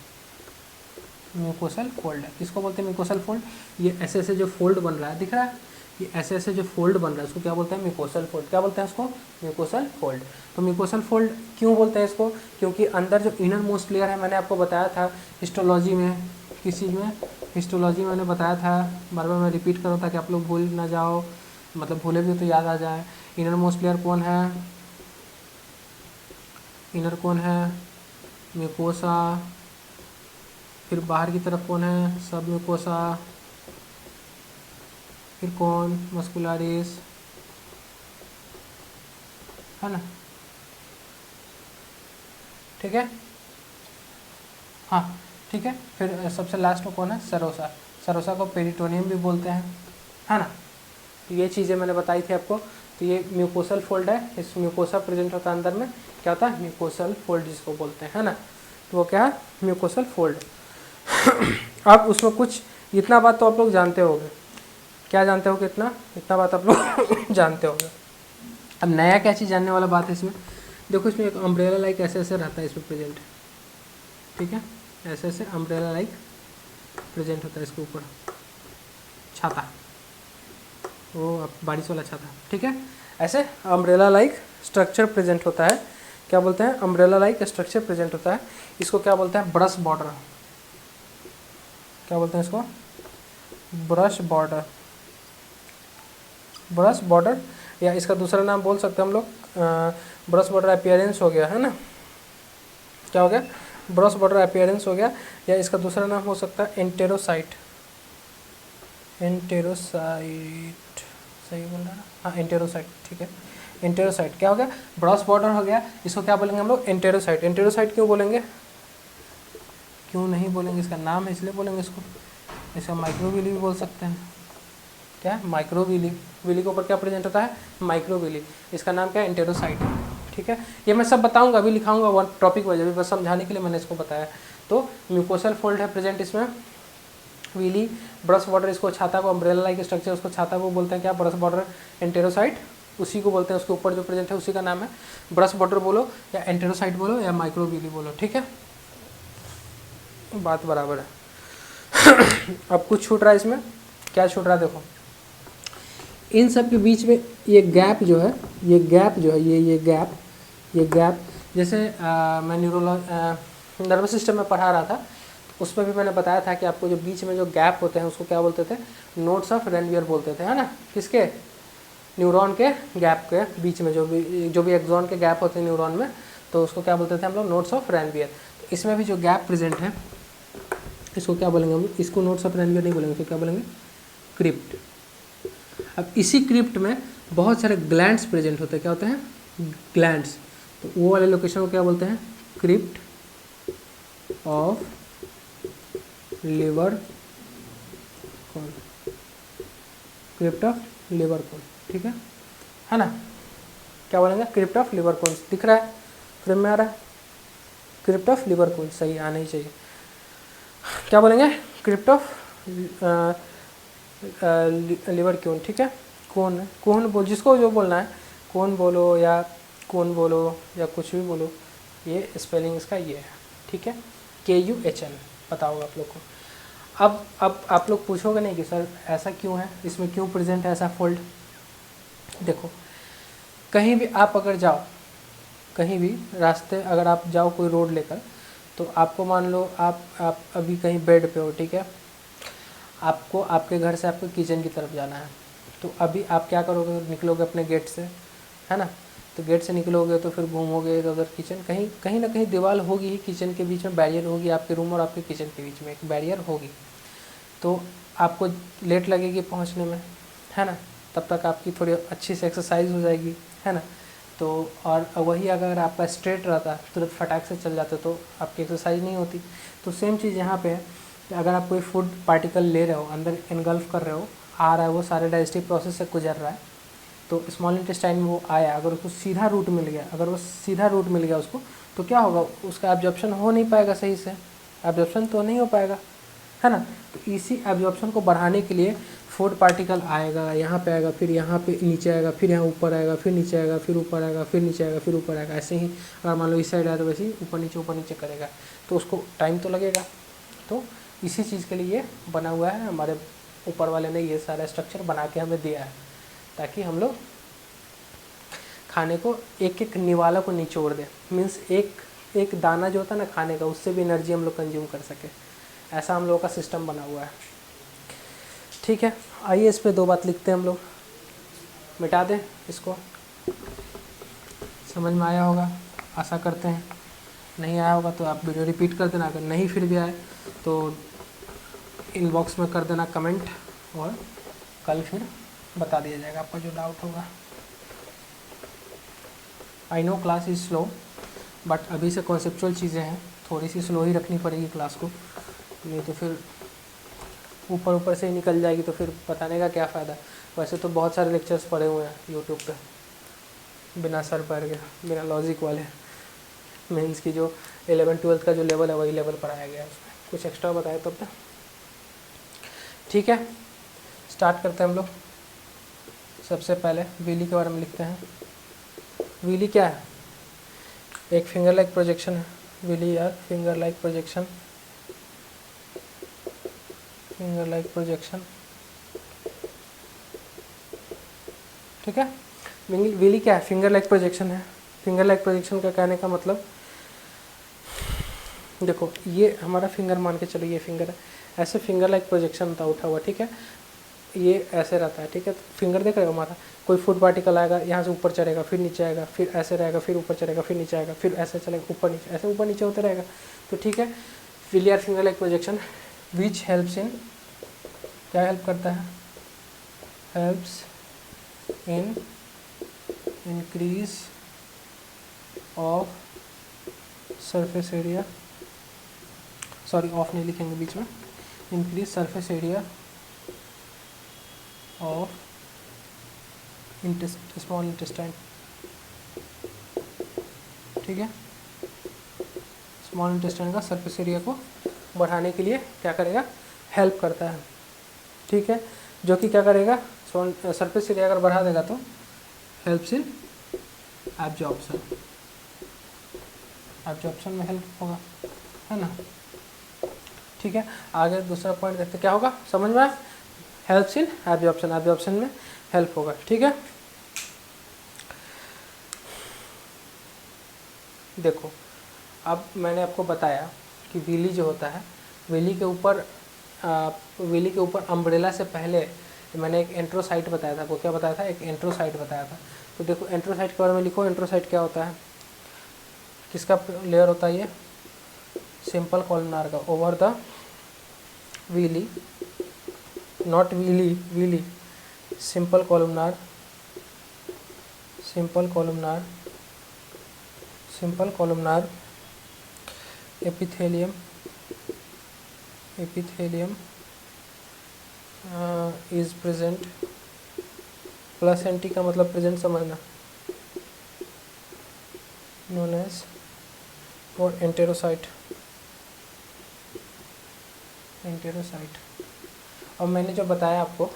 S1: म्यूकोसल फोल्ड है, किसको बोलते हैं म्यूकोसल फोल्ड। ये ऐसे ऐसे जो फोल्ड बन रहा है दिख रहा है, ये ऐसे ऐसे जो फोल्ड बन रहा है उसको क्या बोलते हैं म्यूकोसल फोल्ड, क्या बोलते हैं इसको म्यूकोसल फोल्ड। तो म्यूकोसल फोल्ड क्यों बोलते हैं इसको, क्योंकि अंदर जो इनर मोस्ट लेयर है, मैंने आपको बताया था हिस्टोलॉजी में, किस चीज़ में, हिस्टोलॉजी में मैंने बताया था, बार बार मैं रिपीट करूँ ताकि आप लोग भूल ना जाओ, मतलब भूले भी तो याद आ जाए। इनर मोस्ट लेयर कौन है, इनर कौन है म्यूकोसा, फिर बाहर की तरफ कौन है सब म्यूकोसा, फिर कौन मस्कुलारिस, है ना, ठीक है, हाँ ठीक है। फिर सबसे लास्ट में कौन है सरोसा, सरोसा को पेरिटोनियम भी बोलते हैं, है ना। तो ये चीज़ें मैंने बताई थी आपको। तो ये म्यूकोसल फोल्ड है, इस म्यूकोसा प्रेजेंट होता है अंदर में, क्या होता है म्यूकोसल फोल्ड जिसको बोलते हैं, है ना। तो वो क्या है म्यूकोसल फोल्ड। अब उसमें कुछ इतना बात तो आप लोग जानते होंगे, क्या जानते हो कि इतना बात आप लोग जानते होंगे। अब नया क्या चीज़ जानने वाला बात है इसमें, देखो इसमें एक अम्ब्रेला लाइक ऐसे ऐसे रहता है इसमें प्रेजेंट, ठीक है, ऐसे ऐसे अम्ब्रेला लाइक प्रेजेंट होता है इसके ऊपर, छाता, वो बारिश वाला छाता, ठीक है। ऐसे अम्ब्रेला लाइक स्ट्रक्चर प्रेजेंट होता है, क्या बोलते हैं, अम्ब्रेला लाइक स्ट्रक्चर प्रेजेंट होता है। इसको क्या बोलते हैं, ब्रश बॉर्डर, क्या बोलते हैं इसको, ब्रश बॉर्डर, ब्रश बॉर्डर, या इसका दूसरा नाम बोल सकते हैं हम लोग ब्रश बॉर्डर अपीयरेंस हो गया है ना, क्या हो गया, ब्रश बॉर्डर अपीयरेंस हो गया, या इसका दूसरा नाम हो सकता है एंटेरोसाइट, एंटेरोसाइट, सही बोल रहा है, हाँ एंटेरोसाइट, ठीक है, एंटेरोसाइट क्या हो गया, ब्रश बॉर्डर हो गया, इसको क्या बोलेंगे हम लोग, एंटेरोसाइट। एंटेरोसाइट क्यों बोलेंगे, क्यों नहीं बोलेंगे, इसका नाम है इसलिए बोलेंगे इसको। इसका माइक्रोविली भी बोल सकते हैं, क्या है, माइक्रोविली, विली के ऊपर क्या प्रेजेंट होता है, माइक्रोविली, इसका नाम क्या है, एंटेरोसाइट, ठीक है। ये मैं सब बताऊंगा, अभी लिखाऊंगा वन टॉपिक वाइज, बस समझाने के लिए मैंने इसको बताया। तो म्यूकोसल फोल्ड है प्रेजेंट इसमें, विली, ब्रश बॉर्डर, इसको छाता को, अम्ब्रेला लाइक स्ट्रक्चर उसको छाता को बोलते हैं क्या, ब्रश बॉर्डर, एंटेरोसाइट उसी को बोलते हैं, उसके ऊपर जो प्रेजेंट है उसी का नाम है ब्रश बॉर्डर बोलो या एंटेरोसाइट बोलो या माइक्रोविली बोलो, ठीक है, बात बराबर है। अब कुछ छूट रहा है इसमें, क्या छूट रहा है देखो, इन सब के बीच में ये गैप जो है, ये गैप जो है, ये गैप जैसे मैं नर्वस सिस्टम में पढ़ा रहा था, उसमें भी मैंने बताया था कि आपको जो बीच में जो गैप होते हैं उसको क्या बोलते थे, नोड्स ऑफ रेनवियर बोलते थे, है ना, किसके, न्यूरॉन के गैप के बीच में जो भी एक्सॉन के गैप होते हैं न्यूरॉन में, तो उसको क्या बोलते थे हम लोग, नोड्स ऑफ रेनवियर। तो इसमें भी जो गैप प्रेजेंट है इसको क्या बोलेंगे हम लोग, इसको नोड्स ऑफ रेनवियर नहीं बोलेंगे, तो क्या बोलेंगे, क्रिप्ट। अब इसी क्रिप्ट में बहुत सारे ग्लैंड्स प्रेजेंट होते हैं, क्या होते हैं, ग्लैंड्स, तो वो वाले लोकेशन को क्या बोलते हैं, crypt of Lieberkuhn, crypt of Lieberkuhn, ठीक है ना, क्या बोलेंगे, क्रिप्ट ऑफ लिवर कोन, दिख रहा है, फ्रेम में आ रहा है, क्रिप्ट ऑफ लिवर कोन, सही आना ही चाहिए, क्या बोलेंगे, क्रिप्ट ऑफ लिवर क्योन, ठीक है, कौन बोल, जिसको जो बोलना है, कौन बोलो या कौन बोलो या कुछ भी बोलो, ये स्पेलिंग इसका ये है, ठीक है, KUHN पता होगा आप लोग को। अब आप लोग पूछोगे नहीं कि सर ऐसा क्यों है, इसमें क्यों प्रेजेंट है ऐसा फोल्ड। देखो कहीं भी आप अगर जाओ, कहीं भी रास्ते अगर आप जाओ कोई रोड लेकर, तो आपको मान लो आप अभी कहीं बेड पे हो, ठीक है, आपको आपके घर से आपको किचन की तरफ जाना है, तो अभी आप क्या करोगे, निकलोगे अपने गेट से, है ना, तो गेट से निकलोगे तो फिर घूमोगे इधर उधर, किचन कहीं ना कहीं दीवार होगी ही, किचन के बीच में बैरियर होगी, आपके रूम और आपके किचन के बीच में एक बैरियर होगी, तो आपको लेट लगेगी पहुंचने में, है ना, तब तक आपकी थोड़ी अच्छी से एक्सरसाइज हो जाएगी, है ना, तो और वही अगर आपका स्ट्रेट रहता तुरंत फटाक से चल जाते तो आपकी एक्सरसाइज नहीं होती। तो सेम चीज़ यहाँ पे है, अगर आप कोई फूड पार्टिकल ले रहे हो, अंदर इनगल्फ कर रहे हो, आ रहा है, वो सारे डाइजेस्टिव प्रोसेस से गुजर रहा है, तो स्मॉल इंटेस्टाइन में वो आया, अगर उसको सीधा रूट मिल गया, अगर वो सीधा रूट मिल गया उसको, तो क्या होगा, उसका एब्जॉर्प्शन हो नहीं पाएगा सही से, एब्जॉर्प्शन तो नहीं हो पाएगा, है ना। तो इसी एब्जॉर्प्शन को बढ़ाने के लिए फूड पार्टिकल आएगा, यहाँ पे आएगा, फिर यहाँ पे नीचे आएगा, फिर यहाँ ऊपर आएगा, फिर नीचे आएगा, फिर ऊपर आएगा, फिर नीचे आएगा, फिर ऊपर आएगा, ऐसे ही अगर मान लो इस साइड आया तो वैसे ही ऊपर नीचे करेगा, तो उसको टाइम तो लगेगा। तो इसी चीज़ के लिए बना हुआ है, हमारे ऊपर वाले ने ये सारा स्ट्रक्चर बना के हमें दिया है, ताकि हम लोग खाने को एक एक निवाला को निचोड़ दें, मीन्स एक दाना जो होता है ना खाने का, उससे भी एनर्जी हम लोग कंज्यूम कर सके, ऐसा हम लोगों का सिस्टम बना हुआ है, ठीक है। आइए इस पे दो बात लिखते हैं हम लोग, मिटा दें इसको, समझ में आया होगा आशा करते हैं, नहीं आया होगा तो आप वीडियो रिपीट कर देना, अगर नहीं फिर भी आए तो इनबॉक्स में कर देना कमेंट, और कल फिर बता दिया जाएगा आपका जो डाउट होगा। I know class is slow, but अभी से कॉन्सेप्चुअल चीज़ें हैं, थोड़ी सी स्लो ही रखनी पड़ेगी क्लास को, नहीं तो फिर ऊपर से ही निकल जाएगी, तो फिर बताने का क्या फ़ायदा। वैसे तो बहुत सारे लेक्चर्स पड़े हुए हैं यूट्यूब पे, बिना सर पैर के, बिना लॉजिक वाले, मीन्स की जो 11th-12th का जो लेवल है वही लेवल पढ़ाया गया है, उसमें कुछ एक्स्ट्रा बताया तब तक, ठीक है। स्टार्ट करते हैं हम लोग। सबसे पहले विली के बारे में लिखते हैं। विली क्या है, एक फिंगर लाइक प्रोजेक्शन है, विली यार finger like projection, finger like projection, ठीक है। वीली क्या है? फिंगर लाइक प्रोजेक्शन है। फिंगर लाइक प्रोजेक्शन का कहने का मतलब, देखो ये हमारा फिंगर मान के चलो, ये फिंगर है, ऐसे फिंगर लाइक प्रोजेक्शन था उठा हुआ, ठीक है, ये ऐसे रहता है, ठीक है। तो फिंगर देख रहे हो हमारा, कोई फूड पार्टिकल आएगा, यहाँ से ऊपर चढ़ेगा, फिर नीचे आएगा, फिर ऐसे रहेगा, फिर ऊपर चढ़ेगा, फिर नीचे आएगा, फिर ऐसे चलेगा, ऊपर नीचे, ऐसे ऊपर नीचे होते रहेगा। तो ठीक है, फिलियर finger like projection which helps in, क्या हेल्प करता है? Helps in increase of surface area, sorry of नहीं लिखेंगे बीच में, increase surface area of small intestine, ठीक है। स्मॉल इंटेस्टाइन का सरफेस एरिया को बढ़ाने के लिए क्या करेगा? हेल्प करता है, ठीक है। जो कि क्या करेगा? सरफेस एरिया अगर बढ़ा देगा तो हेल्प्स इन एब्जॉर्प्शन, एब्जॉर्प्शन में हेल्प होगा, है ना, ठीक है। आगे दूसरा पॉइंट देखते क्या होगा, समझ में? हेल्प्स इन एब्जॉर्प्शन, एब्जॉर्प्शन में हेल्प होगा, ठीक है। देखो अब मैंने आपको बताया कि वीली जो होता है, वीली के ऊपर अम्ब्रेला से पहले मैंने एक एंट्रोसाइट बताया था। वो क्या बताया था? एक एंट्रोसाइट बताया था। तो देखो एंट्रोसाइट के बारे में लिखो। एंट्रोसाइट क्या होता है? किसका लेयर होता है ये? सिंपल कॉलमनार का, over the villi, not villi, villi, simple columnar, simple columnar, simple columnar epithelium, epithelium is present, plus एंटी का मतलब प्रेजेंट समझना, नोन एज और एंटेरोसाइट, एंटेरोसाइट। और मैंने जो बताया आपको,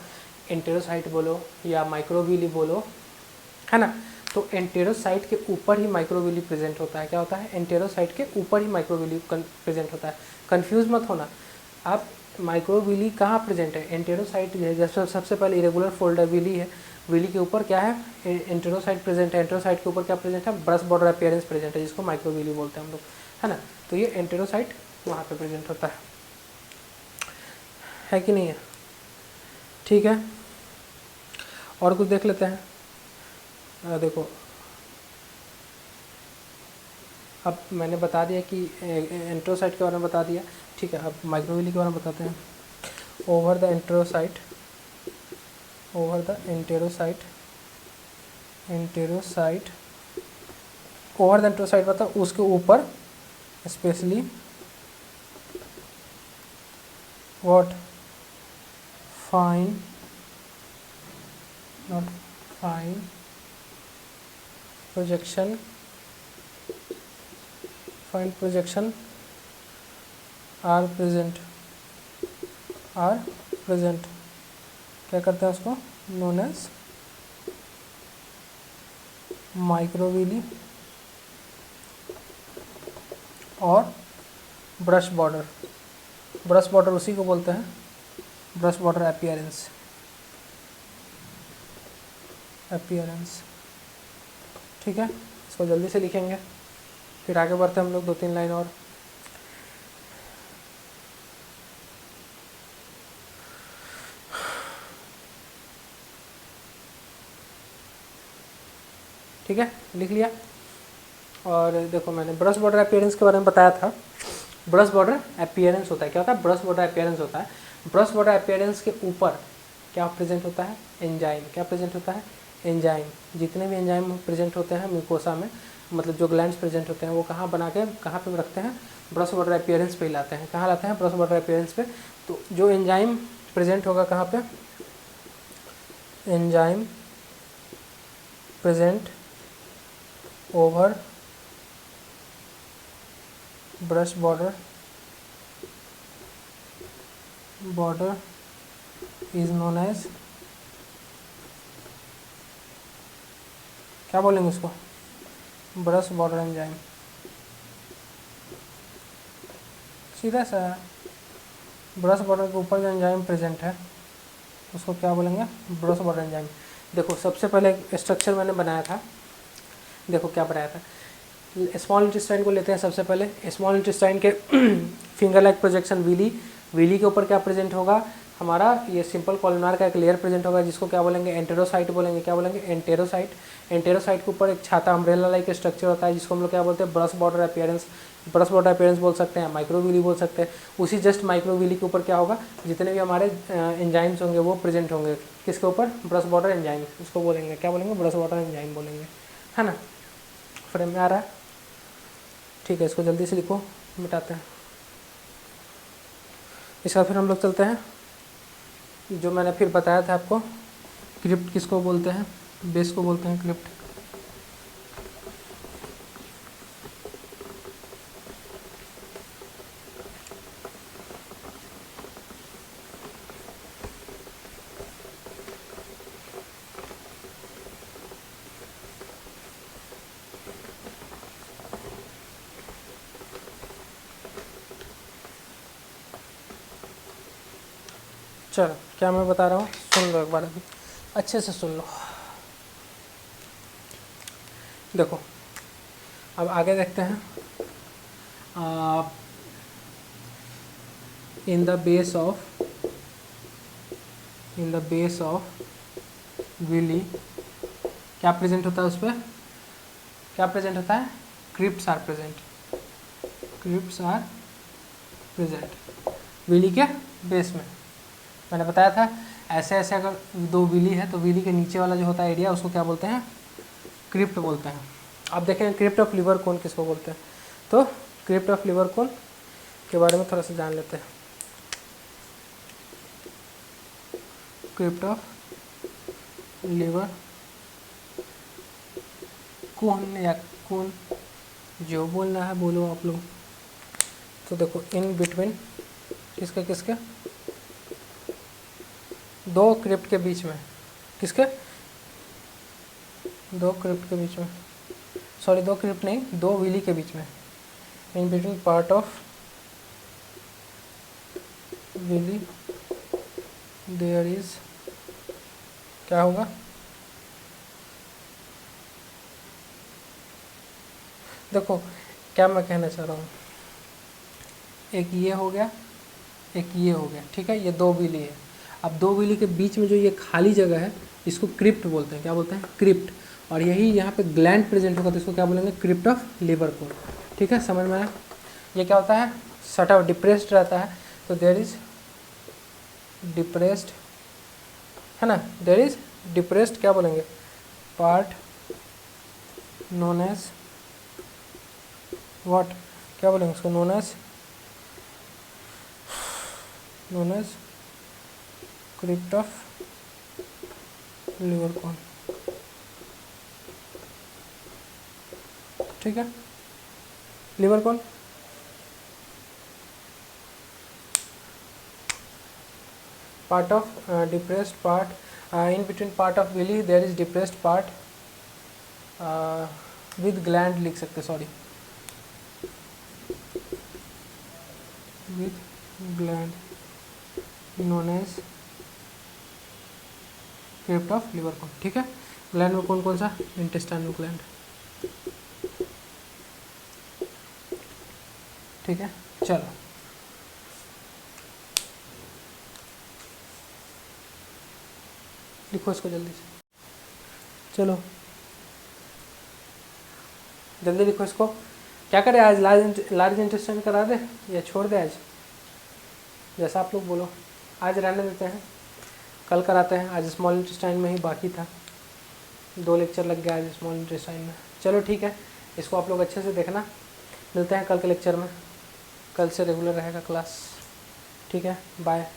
S1: एंटेरोसाइट बोलो या माइक्रोविली बोलो, है ना, तो एंटेरोसाइट के ऊपर ही माइक्रोविली प्रेजेंट होता है। क्या होता है? एंटेरोसाइट के ऊपर ही माइक्रोविली प्रेजेंट होता है। कंफ्यूज मत होना आप, माइक्रोविली कहाँ प्रेजेंट है? एंटेरोसाइट जो है, जैसे सबसे पहले इरेगुलर फोल्डर विली है, विली के ऊपर क्या है? एंटेरोसाइट प्रेजेंट है। एंटेरोसाइट के ऊपर क्या प्रेजेंट है? ब्रश बॉर्डर अपीयरेंस प्रेजेंट है, जिसको माइक्रोविली बोलते हैं हम लोग, है ना। तो ये एंटेरोसाइट वहाँ पे प्रेजेंट होता है कि नहीं है? ठीक है, और कुछ देख लेते हैं। देखो अब मैंने बता दिया कि एंटेरोसाइट के बारे में बता दिया, ठीक है। अब माइक्रोविली के बारे में बताते हैं। Over the enterocyte, over the enterocyte, enterocyte, over the enterocyte मतलब उसके ऊपर, specially what, fine, not fine projection, fine projection are present, are present, क्या करते हैं उसको? नोन एज माइक्रोविली और ब्रश बॉर्डर, ब्रश बॉर्डर उसी को बोलते हैं ब्रश बॉर्डर अपीयरेंस, अपीयरेंस, ठीक है। इसको जल्दी से लिखेंगे, फिर आगे बढ़ते हैं हम लोग 2-3 लाइन और। ठीक है, लिख लिया। और देखो मैंने ब्रश बॉर्डर अपीयरेंस के बारे में बताया था। ब्रश बॉर्डर अपीयरेंस होता है, क्या होता है? ब्रश बॉर्डर अपीयरेंस होता है। ब्रश बॉर्डर अपीयरेंस के ऊपर क्या प्रेजेंट होता है? एंजाइम। क्या प्रेजेंट होता है? एंजाइम। जितने भी एंजाइम प्रेजेंट होते हैं म्यूकोसा में, मतलब जो ग्लैंड्स प्रेजेंट होते हैं, वो कहाँ बना के कहाँ पे रखते हैं? ब्रश बॉर्डर अपीयरेंस पे ही लाते हैं। कहाँ लाते हैं? ब्रश बॉर्डर अपीयरेंस पे। तो जो एंजाइम प्रेजेंट होगा कहाँ पे? Enzyme present over brush border, border is known as, क्या बोलेंगे उसको? ब्रश बॉर्डर एंजाइम, सीधा सा। ब्रश बॉर्डर के ऊपर जो एंजाइम प्रेजेंट है उसको क्या बोलेंगे, ब्रश बॉर्डर एंजाइम। देखो सबसे पहले एक स्ट्रक्चर मैंने बनाया था, देखो क्या बनाया था। स्मॉल इंटेस्टाइन को लेते हैं सबसे पहले। स्मॉल इंटेस्टाइन के finger like projection villi, villi के ऊपर क्या प्रेजेंट होगा हमारा, ये सिंपल कॉलमनार का एक लेयर प्रेजेंट होगा जिसको क्या बोलेंगे, एंटेरोसाइट बोलेंगे। क्या बोलेंगे, एंटेरोसाइट। एंटेरोसाइट के ऊपर एक छाता अम्ब्रेला लाइक स्ट्रक्चर होता है जिसको हम लोग क्या बोलते हैं, brush border appearance. Brush border appearance बोल सकते हैं, माइक्रोविली बोल सकते हैं। उसी जस्ट माइक्रोविली के ऊपर क्या होगा, जितने भी हमारे एंजाइम्स होंगे वो प्रेजेंट होंगे किसके ऊपर, ब्रश बॉर्डर एंजाइम, उसको बोलेंगे क्या बोलेंगे, ब्रश बॉर्डर एंजाइम बोलेंगे, है ना। फ्रेम में आ रहा है, ठीक है। इसको जल्दी से लिखो, मिटाते हैं। इसके बाद फिर हम लोग चलते हैं, जो मैंने फिर बताया था आपको, क्रिप्ट किसको बोलते हैं, बेस को बोलते हैं क्रिप्ट। चलो क्या मैं बता रहा हूँ सुन लो एक बार, अभी अच्छे से सुन लो। देखो अब आगे देखते हैं। In the base of villi क्या प्रेजेंट होता है, उस पर क्या प्रेजेंट होता है, crypts are present, crypts are present villi के बेस में। मैंने बताया था ऐसे ऐसे अगर दो विली है तो विली के नीचे वाला जो होता है एरिया उसको क्या बोलते हैं, क्रिप्ट बोलते हैं। अब देखें क्रिप्ट ऑफ लिवर कोन किसको बोलते हैं, तो क्रिप्ट ऑफ लिवर कोन के बारे में थोड़ा सा जान लेते हैं। क्रिप्ट ऑफ लिवर कोन या कोन, जो बोलना है बोलो आप लोग। तो देखो इन बिटवीन किसके किसके, दो क्रिप्ट के बीच में, किसके, दो क्रिप्ट के बीच में, सॉरी दो क्रिप्ट नहीं, दो विली के बीच में। In between part of villi there is, क्या होगा, देखो क्या मैं कहना चाह रहा हूँ, एक ये हो गया, एक ये हो गया, ठीक है। ये दो विली है। अब दो विली के बीच में जो ये खाली जगह है इसको क्रिप्ट बोलते हैं। क्या बोलते हैं, क्रिप्ट। और यही यहाँ पे ग्लैंड प्रेजेंट होगा तो इसको क्या बोलेंगे, क्रिप्ट ऑफ लिवर कोन। ठीक है, समझ में आया। ये क्या होता है, सटा डिप्रेस्ड रहता है, तो देयर इज डिप्रेस्ड, है ना, देयर इज डिप्रेस्ड क्या बोलेंगे, पार्ट नोन एज व्हाट, क्या बोलेंगे उसको, known as crypt of Lieberkuhn. ठीक है, Lieberkuhn part of depressed part, in between part of villi there is depressed part with gland लिख सकते, sorry with gland known as crypt of liver कोन। ठीक है, ग्लैंड में कौन कौन सा, इंटेस्टाइनल ग्लैंड। ठीक है, चलो लिखो इसको जल्दी से, चलो जल्दी लिखो इसको। क्या करें आज, लार्ज इंटेस्टाइन करा दे या छोड़ दे आज, जैसा आप लोग बोलो। आज रहने देते हैं, कल कराते हैं। आज स्मॉल इंटेस्टाइन में ही बाकी था, 2 लेक्चर लग गया आज स्मॉल इंटेस्टाइन में। चलो ठीक है, इसको आप लोग अच्छे से देखना। मिलते हैं कल के लेक्चर में, कल से रेगुलर रहेगा क्लास। ठीक है, बाय।